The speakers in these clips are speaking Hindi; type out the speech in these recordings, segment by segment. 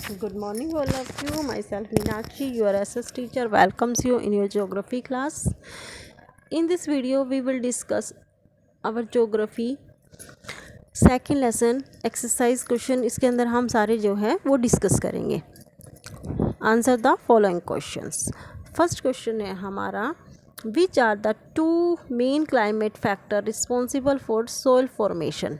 Good morning, all of you. Myself Meenakshi, your SS teacher, welcomes you in your geography class. In this video, we will discuss our geography second lesson exercise question. इसके अंदर हम सारे जो है वो डिस्कस करेंगे. Answer the following questions. First question है हमारा, which are the two main climate factor responsible for soil formation.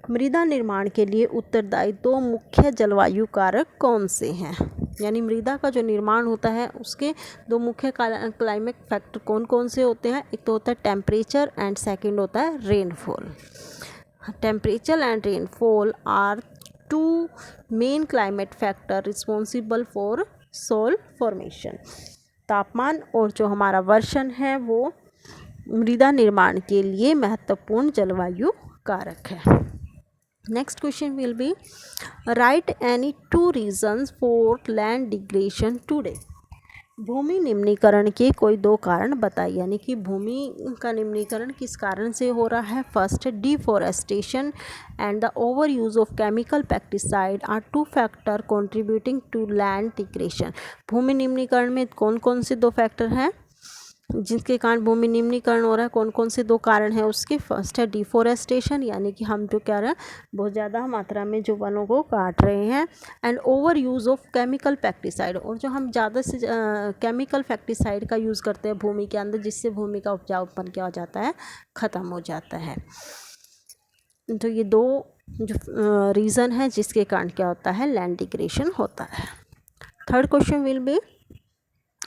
मृदा निर्माण के लिए उत्तरदायी दो मुख्य जलवायु कारक कौन से हैं. यानी मृदा का जो निर्माण होता है उसके दो मुख्य क्लाइमेट फैक्टर कौन कौन से होते हैं. एक तो होता है टेम्परेचर एंड सेकंड होता है rainfall. Temperature and rainfall are two main climate factor responsible for soil formation. तापमान और जो हमारा वर्षण है वो मृदा निर्माण के लिए महत्वपूर्ण जलवायु कारक है. Next question will be, write any two reasons for land degradation today. भूमि निम्नीकरण के कोई दो कारण बताइए. यानी कि भूमि का निम्नीकरण किस कारण से हो रहा है. First, deforestation and the over use of chemical pesticide are two factor contributing to land degradation. भूमि निम्नीकरण में कौन कौन से दो फैक्टर हैं जिसके कारण भूमि निम्नीकरण हो रहा है. कौन कौन से दो कारण हैं उसके. फर्स्ट है डिफॉरेस्टेशन, यानी कि हम जो क्या रहे हैं बहुत ज़्यादा मात्रा में जो वनों को काट रहे हैं. And over use of chemical pesticide, और जो हम ज़्यादा से केमिकल पेस्टिसाइड का यूज़ करते हैं भूमि के अंदर, जिससे भूमि का उपजाऊपन क्या हो जाता है, ख़त्म हो जाता है. तो ये दो जो रीज़न है जिसके कारण क्या होता है, लैंड डिग्रेडेशन होता है. Third question will be,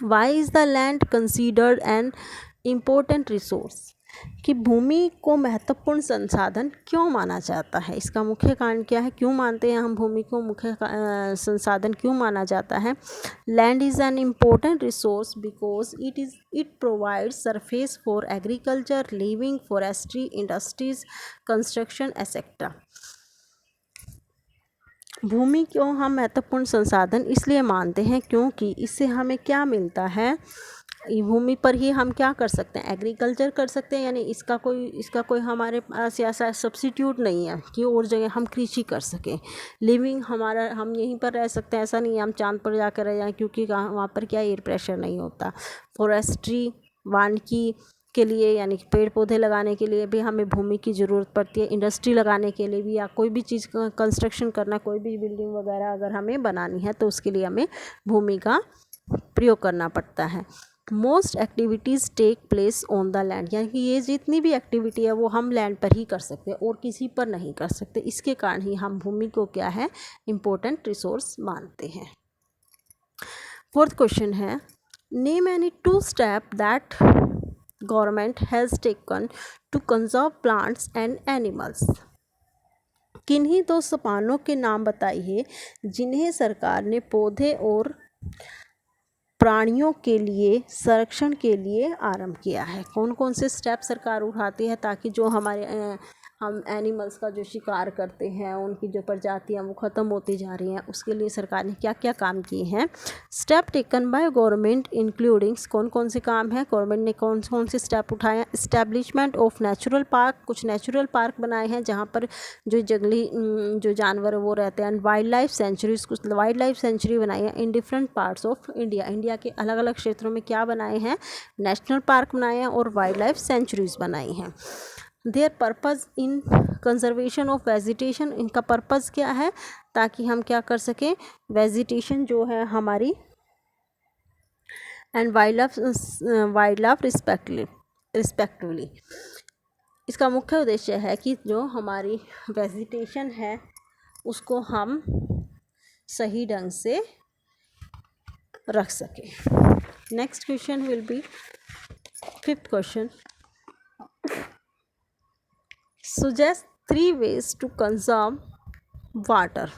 Why is the land considered an important resource. कि भूमि को महत्वपूर्ण संसाधन क्यों माना जाता है. इसका मुख्य कारण क्या है, क्यों मानते हैं हम भूमि को मुख्य संसाधन क्यों माना जाता है. Land is an important resource because it provides surface for agriculture, living, forestry, industries, construction etcetera. भूमि को हम महत्वपूर्ण संसाधन इसलिए मानते हैं क्योंकि इससे हमें क्या मिलता है. भूमि पर ही हम क्या कर सकते हैं, एग्रीकल्चर कर सकते हैं. यानी इसका कोई हमारे पास ऐसा सब्स्टिट्यूट नहीं है कि और जगह हम कृषि कर सकें. लिविंग हमारा, हम यहीं पर रह सकते हैं, ऐसा नहीं है हम चांद पर जाकर रह जाएं क्योंकि वहाँ पर क्या एयर प्रेशर नहीं होता. फॉरेस्ट्री, वानिकी के लिए यानी कि पेड़ पौधे लगाने के लिए भी हमें भूमि की ज़रूरत पड़ती है. इंडस्ट्री लगाने के लिए भी, या कोई भी चीज़ का कंस्ट्रक्शन करना, कोई भी बिल्डिंग वगैरह अगर हमें बनानी है तो उसके लिए हमें भूमि का प्रयोग करना पड़ता है. Most activities take place on the land, यानी कि ये जितनी भी एक्टिविटी है वो हम लैंड पर ही कर सकते हैं और किसी पर नहीं कर सकते. इसके कारण ही हम भूमि को क्या है, इम्पोर्टेंट रिसोर्स मानते हैं. फोर्थ क्वेश्चन है, name any two step that government has taken to conserve plants and animals. किन्हीं दो सोपानों के नाम बताइए जिन्हें सरकार ने पौधे और प्राणियों के लिए संरक्षण के लिए आरंभ किया है. कौन कौन से स्टेप सरकार उठाती है ताकि जो हमारे हम एनिमल्स का जो शिकार करते हैं, उनकी जो प्रजातियां वो ख़त्म होती जा रही हैं, उसके लिए सरकार ने क्या क्या काम किए हैं. स्टेप टेकन बाय गवर्नमेंट इंक्लूडिंग्स, कौन कौन से काम हैं, गवर्नमेंट ने कौन कौन से स्टेप उठाए हैं. इस्टेब्लिशमेंट ऑफ नेचुरल पार्क, कुछ नेचुरल पार्क बनाए हैं जहाँ पर जो जंगली जो जानवर वो रहते हैं. एंड वाइल्ड लाइफ सेंचुरीज, कुछ वाइल्ड लाइफ सेंचुरी बनाई है in different parts of India. India के अलग अलग क्षेत्रों में क्या बनाए हैं, नेशनल पार्क बनाए हैं और वाइल्ड लाइफ सेंचुरीज बनाई हैं. Their purpose in conservation of vegetation, इनका पर्पज़ क्या है, ताकि हम क्या कर सकें, वेजिटेशन जो है हमारी एंड वाइल्ड लाइफ रिस्पेक्टिवली. इसका मुख्य उद्देश्य है कि जो हमारी वेजिटेशन है उसको हम सही ढंग से रख सकें. Next question will be fifth question, suggest 3 ways to conserve water.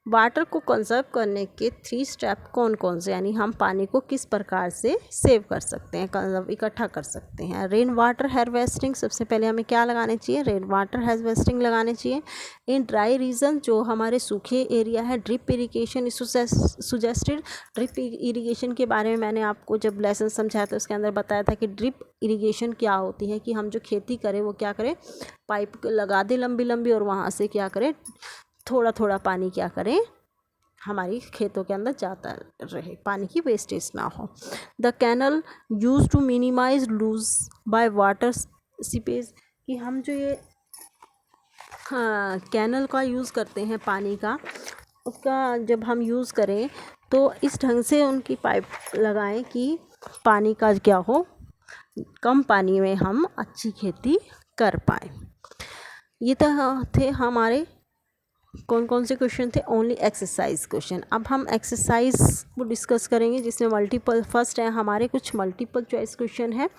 Water को कंजर्व करने के 3 स्टेप कौन कौन से, यानी हम पानी को किस प्रकार से सेव कर सकते हैं, कंजर्व इकट्ठा कर सकते हैं. रेन वाटर हार्वेस्टिंग, सबसे पहले हमें क्या लगाने चाहिए, रेन वाटर हार्वेस्टिंग लगाने चाहिए. इन ड्राई रीजन, जो हमारे सूखे एरिया है, drip irrigation suggested. Drip irrigation के बारे में मैंने आपको जब लेसन समझाया था उसके अंदर बताया था कि ड्रिप इरिगेशन क्या होती है, कि हम जो खेती करें वो क्या करें, पाइप लगा दें लंबी लंबी और वहाँ से क्या करें, थोड़ा थोड़ा पानी क्या करें हमारी खेतों के अंदर जाता रहे, पानी की वेस्टेज ना हो। The canal use to minimise loss by water seepage, कि हम जो ये कैनल का यूज़ करते हैं पानी का, उसका जब हम यूज़ करें तो इस ढंग से उनकी पाइप लगाएं कि पानी का क्या हो, कम पानी में हम अच्छी खेती कर पाए। ये तो थे हमारे कौन कौन से क्वेश्चन थे, ओनली एक्सरसाइज क्वेश्चन। अब हम एक्सरसाइज को डिस्कस करेंगे जिसमें फर्स्ट है हमारे कुछ मल्टीपल चॉइस क्वेश्चन है।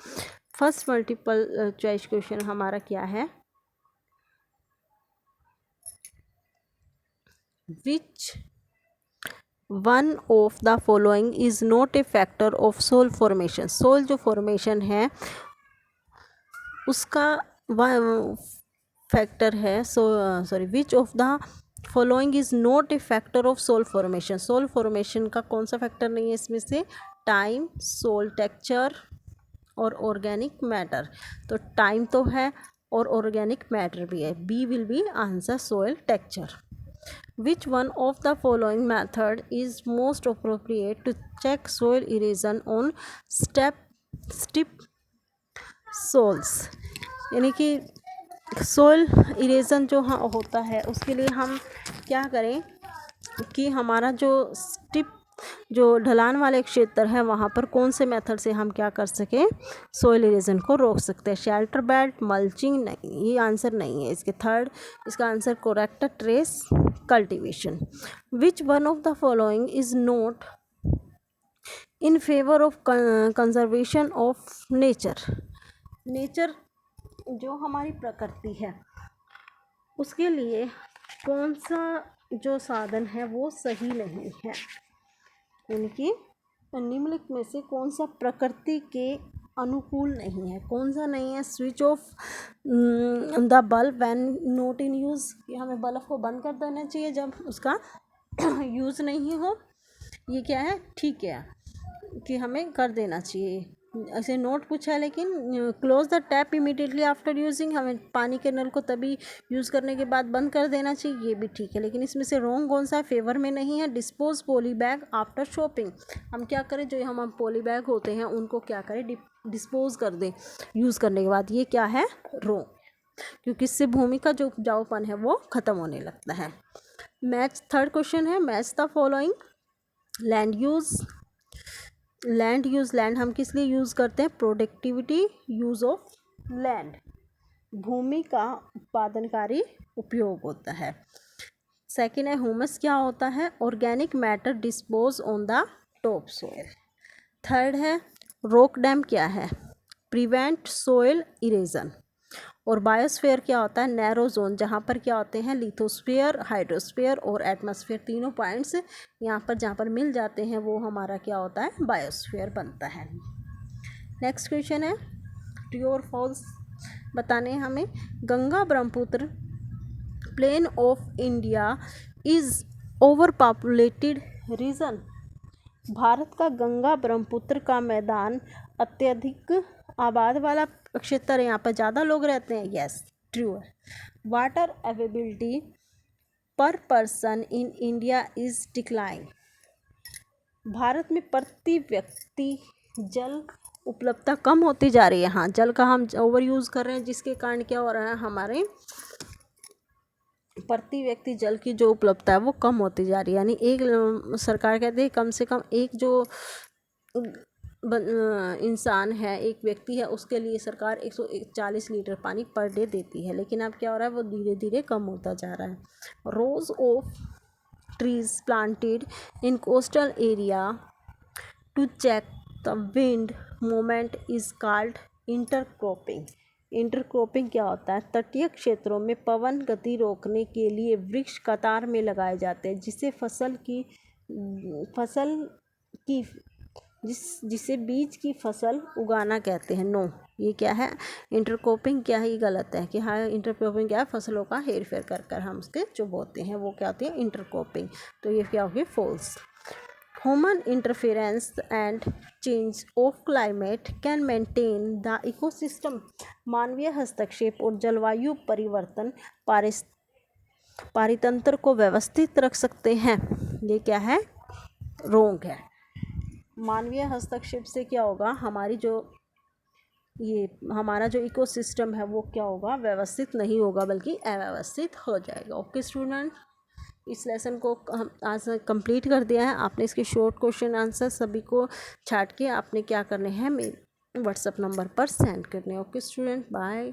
फर्स्ट मल्टीपल चॉइस क्वेश्चन हमारा क्या है, which one of the following is not a factor of soil formation. Soil जो फॉर्मेशन है उसका फैक्टर है, which of the following is not a factor of soil formation. Soil formation का कौन सा फैक्टर नहीं है इसमें से, टाइम, सोल टेक्सचर और ऑर्गेनिक मैटर। तो टाइम तो है और ऑर्गेनिक मैटर भी है, B will be answer, soil texture. Which one of the following method is most appropriate to check soil erosion on steep soils? यानी कि सोइल इरेजन जो होता है उसके लिए हम क्या करें कि हमारा जो स्टिप जो ढलान वाले क्षेत्र है वहाँ पर कौन से मेथड से हम क्या कर सकें, सोइल इरेजन को रोक सकते हैं। शेल्टर बेल्ट, मल्चिंग, नहीं, ये आंसर नहीं है इसके। थर्ड इसका answer correct, trace cultivation. Which one of the following is not in favour of conservation of nature. Nature जो हमारी प्रकृति है उसके लिए कौन सा जो साधन है वो सही नहीं है, यानी कि निम्नलिखित में से कौन सा प्रकृति के अनुकूल नहीं है, कौन सा नहीं है। Switch off the bulb when not in use, कि हमें बल्ब को बंद कर देना चाहिए जब उसका यूज़ नहीं हो, ये क्या है, ठीक है कि हमें कर देना चाहिए। ऐसे नोट पूछा है, लेकिन close the tap immediately after using, हमें पानी के नल को तभी यूज़ करने के बाद बंद कर देना चाहिए, ये भी ठीक है। लेकिन इसमें से रॉन्ग कौन सा है, फेवर में नहीं है। Dispose poly bag after shopping, हम क्या करें, जो हम पॉली बैग होते हैं उनको क्या करें, डिस्पोज कर दें यूज़ करने के बाद, ये क्या है, रॉन्ग, क्योंकि इससे भूमि का जो उपजाऊपन है वो ख़त्म होने लगता है। मैच थर्ड क्वेश्चन है, match the following. Land use, land हम किस लिए यूज़ करते हैं, प्रोडक्टिविटी यूज़ ऑफ लैंड, भूमि का उत्पादनकारी उपयोग होता है। सेकेंड है ह्यूमस, क्या होता है, organic matter dispose on the top soil. Third है रॉक डैम, क्या है, प्रिवेंट सोइल इरेजन। और बायोस्फीयर क्या होता है, नैरो जोन, जहाँ पर क्या होते हैं, लिथोस्फीयर, हाइड्रोस्फीयर और एटमॉस्फेयर, तीनों पॉइंट्स यहाँ पर जहाँ पर मिल जाते हैं वो हमारा क्या होता है, बायोस्फीयर बनता है। नेक्स्ट क्वेश्चन है, ट्रू और फॉल्स बताने हमें। Ganga Brahmaputra plain of India is over populated region. Bharat का गंगा ब्रह्मपुत्र का मैदान अत्यधिक आबाद वाला क्षेत्र है, यहाँ पर ज़्यादा लोग रहते हैं, यस ट्रू है। वाटर अवेलेबिलिटी पर person in India is decline. Bharat में प्रति व्यक्ति जल उपलब्धता कम होती जा रही है। हाँ, जल का हम ओवर यूज़ कर रहे हैं, जिसके कारण क्या हो रहा है, हमारे प्रति व्यक्ति जल की जो उपलब्धता है वो कम होती जा रही है। यानी एक सरकार कहती है कम से कम एक जो इंसान है, एक व्यक्ति है, उसके लिए सरकार 140 लीटर पानी पर डे देती है, लेकिन अब क्या हो रहा है, वो धीरे धीरे कम होता जा रहा है। Rows of trees planted in coastal area to check the wind moment is called intercropping. Intercropping क्या होता है, तटीय क्षेत्रों में पवन गति रोकने के लिए वृक्ष कतार में लगाए जाते हैं, जिसे बीज की फसल उगाना कहते हैं। नो, ये क्या है, इंटरक्रॉपिंग क्या है, ये गलत है कि हाँ, इंटरक्रॉपिंग क्या है, फसलों का हेर फेर कर कर हम उसके जो बोते हैं वो क्या होती है, इंटरक्रॉपिंग। तो ये क्या हो गया, false. Human interference and change of climate can maintain the ecosystem. मानवीय हस्तक्षेप और जलवायु परिवर्तन पारितंत्र को व्यवस्थित रख सकते हैं। ये क्या है, रोंग है। मानवीय हस्तक्षेप से क्या होगा, हमारा जो इकोसिस्टम है वो क्या होगा, व्यवस्थित नहीं होगा बल्कि अव्यवस्थित हो जाएगा। ओके स्टूडेंट, इस लेसन को हम आज कंप्लीट कर दिया है। आपने इसके शॉर्ट क्वेश्चन आंसर सभी को छाट के आपने क्या करने हैं, मेरे व्हाट्सएप नंबर पर सेंड करने हैं। Okay student, bye.